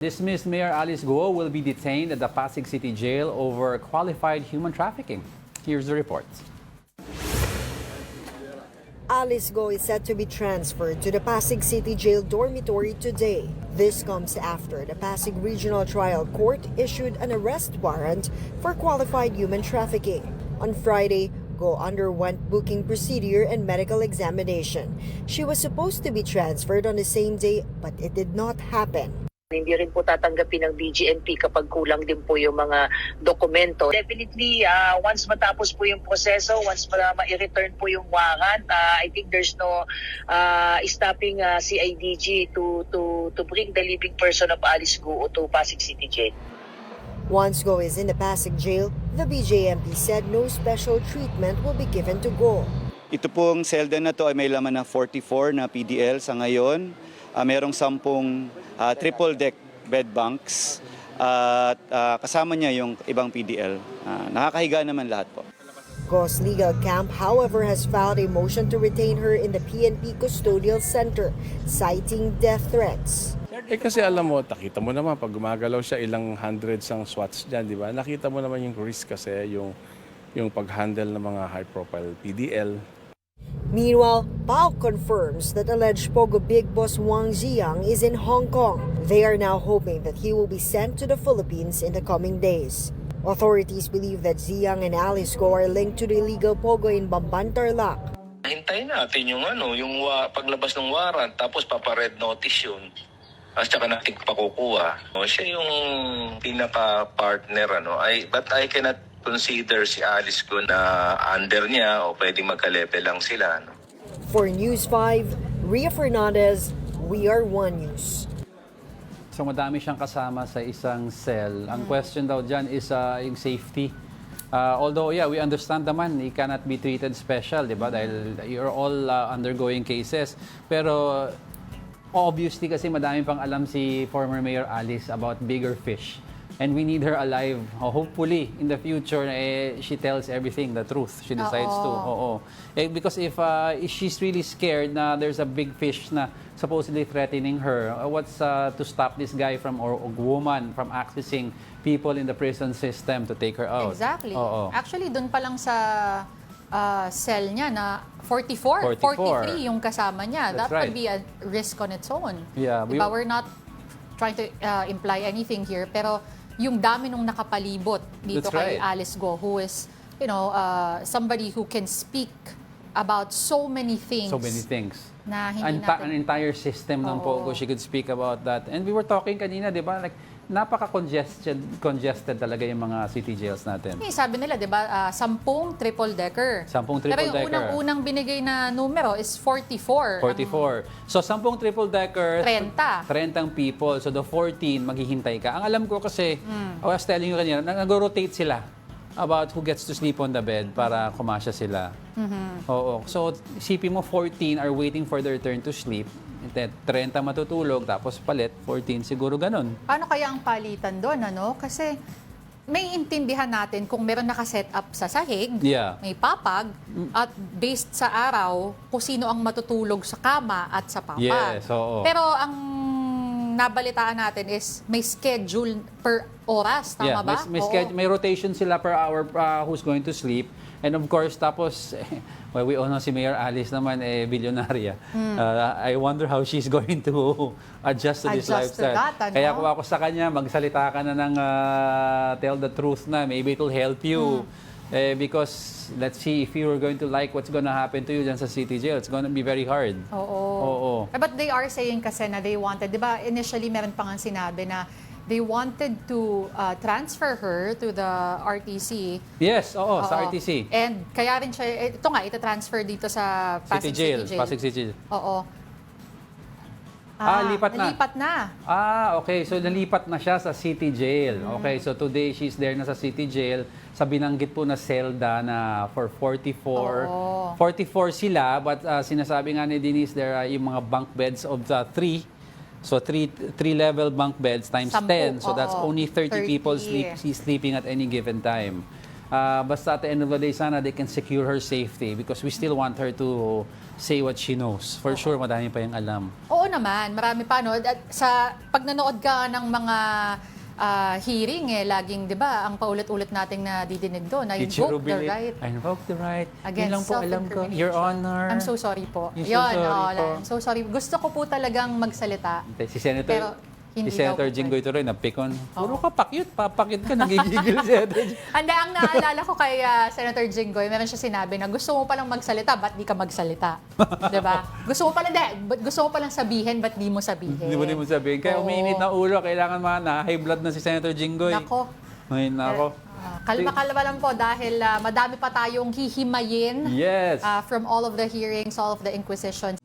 Dismissed Mayor Alice Guo will be detained at the Pasig City Jail over qualified human trafficking. Here's the report. Alice Guo is set to be transferred to the Pasig City Jail dormitory today. This comes after the Pasig Regional Trial Court issued an arrest warrant for qualified human trafficking. On Friday, Guo underwent booking procedure and medical examination. She was supposed to be transferred on the same day, but it did not happen. Hindi rin po tatanggapin ng BGNP kapag kulang din po yung mga dokumento. Definitely, once matapos po yung proseso, once ma-return po yung warrant, I think there's no stopping CIDG to bring the living person of Alice Guo to Pasig City Jail. Once Guo is in the Pasig Jail, the BJMP said no special treatment will be given to Guo. Ito pong selda na to ay may laman na 44 na PDL sa ngayon. Merong 10 triple deck bed bunks at kasama niya yung ibang PDL. Nakakahiga naman lahat po. Guo's legal camp, however, has filed a motion to retain her in the PNP Custodial Center, citing death threats. Kasi alam mo, nakita mo naman, pag gumagalaw siya, ilang hundreds ang SWATs dyan, di ba? Nakita mo naman yung risk kasi, yung pag-handle ng mga high-profile PDL. Meanwhile, PAOK confirms that alleged Pogo Big Boss Wang Ziyang is in Hong Kong. They are now hoping that he will be sent to the Philippines in the coming days. Authorities believe that Ziyang and Alice Guo are linked to the illegal Pogo in Bamban, Tarlac. Hintayin natin yung paglabas ng warrant, tapos papa-red notice yun. At saka natin pakukuha. Siya yung pinaka-partner, but I cannot consider si Alice Guo na under niya o pwedeng magka-level lang sila. For News 5, Ria Fernandez, We Are One News. So madami siyang kasama sa isang cell. Ang question daw dyan is yung safety. Although, yeah, we understand naman, it cannot be treated special, di ba? Dahil you're all undergoing cases. Pero obviously kasi madami pang alam si former Mayor Alice about bigger fish. And we need her alive. Hopefully, in the future, she tells everything, the truth. She decides to. Because if she's really scared na there's a big fish na supposedly threatening her, what's to stop this guy from or woman from accessing people in the prison system to take her out? Exactly. Actually, dun pa lang sa cell niya na 44, 43 yung kasama niya. That's That right. could be a risk on its own. Yeah, diba? We're not trying to imply anything here, pero yung dami nung nakapalibot dito That's kay right. Alice Guo, who is, somebody who can speak about so many things. So many things. Na hindi An entire system ng Pogo, she could speak about that. And we were talking kanina, di ba? Like, congested talaga yung mga city jails natin. Sabi nila, di ba, 10 triple-decker. 10 triple-decker. Pero yung unang binigay na numero is 44. 44. So, 10 triple-decker, 30 people. So, the 14, maghihintay ka. Ang alam ko kasi, I was telling you kanina, nag-rotate sila about who gets to sleep on the bed para kumasya sila. Oo. So, isipin mo, 14 are waiting for their turn to sleep. 30 matutulog, tapos palit, 14 siguro ganun. Paano kaya ang palitan doon, Kasi may intindihan natin kung meron nakaset up sa sahig, may papag, at based sa araw, kung sino ang matutulog sa kama at sa papag. Yes, oo. Pero ang nabalitaan natin is may schedule per oras, tama ba? May rotation sila per hour who's going to sleep. And of course, tapos, well, we all know si Mayor Alice naman, bilyonarya. I wonder how she's going to adjust to this lifestyle. Kaya kung ako sa kanya, magsalita ka na ng tell the truth na. Maybe it will help you. Because let's see if you are going to like what's going to happen to you dyan sa city jail. It's going to be very hard. Oo. But they are saying kasi na they wanted, di ba, initially meron pang sinabi na they wanted to transfer her to the RTC. Yes, sa RTC. And kaya rin siya, ito nga, ita-transfer dito sa Pasig City Jail. Pasig City Jail. Oo. Lipat na. Nalipat na. Okay. So, nalipat na siya sa City Jail. Okay. So, today, she's there na sa City Jail. Sa binanggit po na selda na for 44. 44 sila, but sinasabi nga ni Denise, there are yung mga bunk beds of the 3. So, three-level bunk beds times 10. So, that's only 30 people sleeping at any given time. Basta at the end of the day, sana they can secure her safety because we still want her to say what she knows. For sure, madami pa yung alam. Oo naman, marami pa. No? At sa pag nanood ka ng mga hearing, laging, di ba, ang paulit-ulit nating nadidinig doon, na invoke the right. I invoke the right. Against Yun lang po alam ko. self-incrimination. Your Honor. I'm so sorry po. I'm so Yun, sorry po. I'm so sorry. Gusto ko po talagang magsalita. Si Senator, Pero hindi si Senator daw po Jinggoy tuloy, napikon. Puro ka pakyut ka, nagigigil si Senator Jinggoy. Ang naalala ko kay Senator Jinggoy, meron siya sinabi na gusto mo palang magsalita, ba't di ka magsalita? Diba? Gusto mo palang sabihin, ba't di mo sabihin? Hindi mo sabihin. Kaya Oo. umiinit na ulo, kailangan high blood na si Senator Jinggoy. Nako. Ay, nako. Kalma-kalma lang po dahil madami pa tayong hihimayin Yes. from all of the hearings, all of the inquisitions.